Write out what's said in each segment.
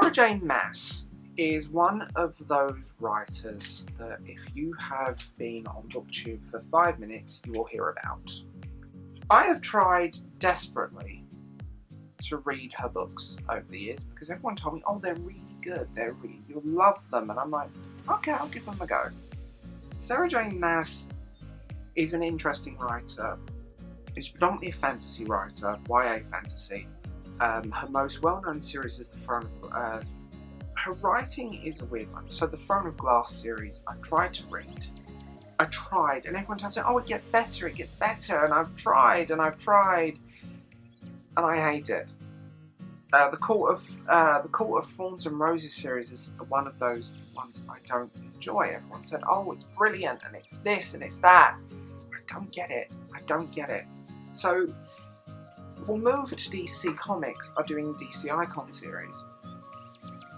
Sarah J Maas is one of those writers that if you have been on BookTube for 5 minutes, you will hear about. I have tried desperately to read her books over the years because everyone told me, oh, they're really good, you'll love them, and I'm like, okay, I'll give them a go. Sarah J Maas is an interesting writer. She's predominantly a fantasy writer, YA fantasy. Her most well-known series is the Throne of her writing is a weird one. So the Throne of Glass series, I tried to read. And everyone tells me, oh, it gets better, and I've tried, and I hate it. The Court of Thorns and Roses series is one of those ones I don't enjoy. Everyone said, oh, it's brilliant, and it's this, and it's that. I don't get it. So we'll move to DC Comics are doing DC Icon series.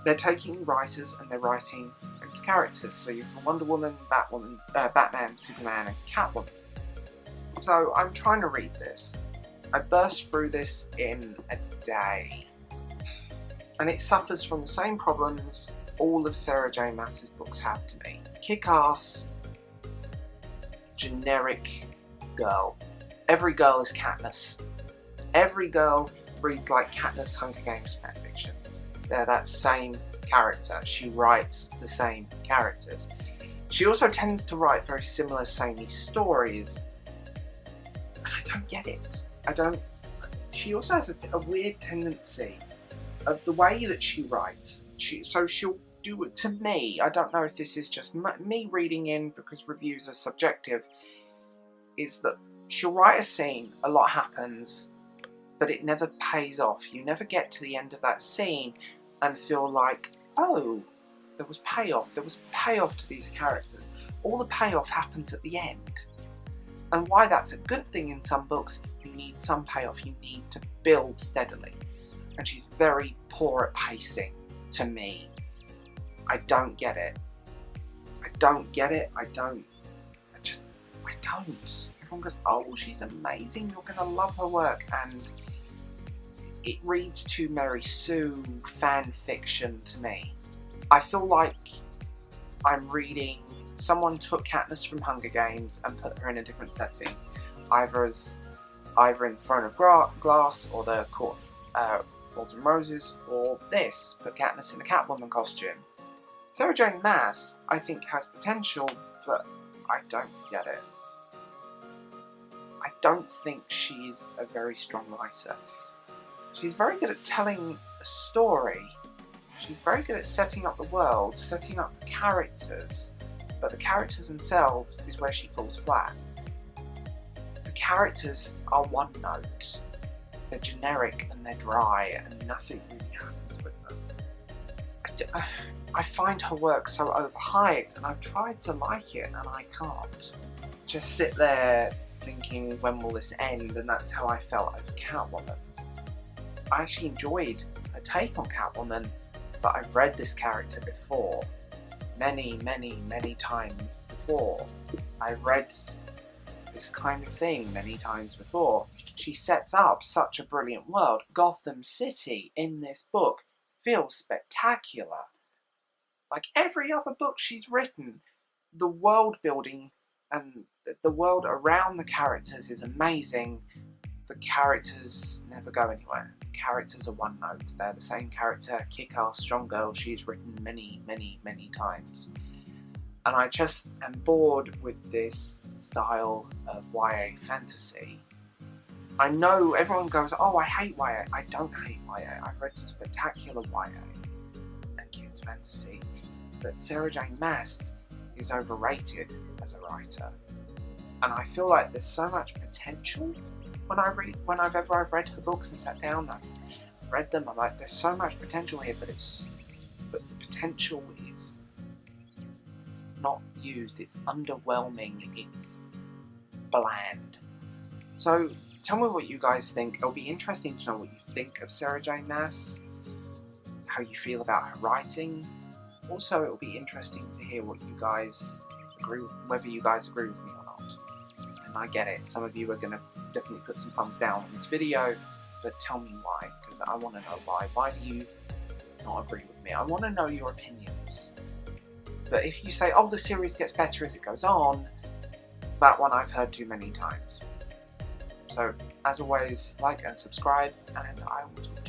They're taking writers and they're writing famous characters. So you have Wonder Woman, Batman, Superman, and Catwoman. So I'm trying to read this. I burst through this in a day. And it suffers from the same problems all of Sarah J Maas's books have to me. Kick-ass, generic girl. Every girl is Katniss. Every girl reads like Katniss Hunger Games fanfiction. They're that same character. She writes the same characters. She also tends to write very similar, samey stories. And I don't get it. She also has a weird tendency of the way that she writes. She'll do it to me. I don't know if this is just me reading in because reviews are subjective. Is that she'll write a scene, a lot happens, but it never pays off. You never get to the end of that scene and feel like, oh, there was payoff to these characters. All the payoff happens at the end. And why that's a good thing in some books, you need some payoff, you need to build steadily. And she's very poor at pacing, to me. I don't get it. I don't. Everyone goes, oh, she's amazing, you're going to love her work, and it reads too Mary Sue fan fiction to me. I feel like I'm reading, someone took Katniss from Hunger Games and put her in a different setting, either in Throne of Glass or the Court of Thorns and Roses, or this, put Katniss in a Catwoman costume. Sarah J Maas, I think, has potential, but I don't get it. I don't think she's a very strong writer. She's very good at telling a story. She's very good at setting up the world, setting up the characters, but the characters themselves is where she falls flat. The characters are one note. They're generic and they're dry and nothing really happens with them. I find her work so overhyped, and I've tried to like it and I can't. Just sit there thinking, when will this end? And that's how I felt over Catwoman. I actually enjoyed her take on Catwoman, but I've read this character before. Many times before. I've read this kind of thing many times before. She sets up such a brilliant world. Gotham City in this book feels spectacular. Like every other book she's written, the world building and the world around the characters is amazing. The characters never go anywhere. The characters are one note. They're the same character, kick-ass, strong girl she's written many times. And I just am bored with this style of YA fantasy. I know everyone goes, oh, I hate YA. I don't hate YA. I've read some spectacular YA and kids fantasy. But Sarah J Maas is overrated as a writer. And I feel like there's so much potential when I've read her books and sat down, I've read them, I'm like, there's so much potential here, but the potential is not used, it's underwhelming, it's bland. So tell me what you guys think. It'll be interesting to know what you think of Sarah J Maas, how you feel about her writing. Also, it'll be interesting to hear what you guys agree with, whether you guys agree with me or not. And I get it, some of you are going to definitely put some thumbs down on this video, but tell me why, because I want to know why. Why do you not agree with me. I want to know your opinions. But if you say, oh, the series gets better as it goes on, that one I've heard too many times. So, as always, like and subscribe, and I will talk to you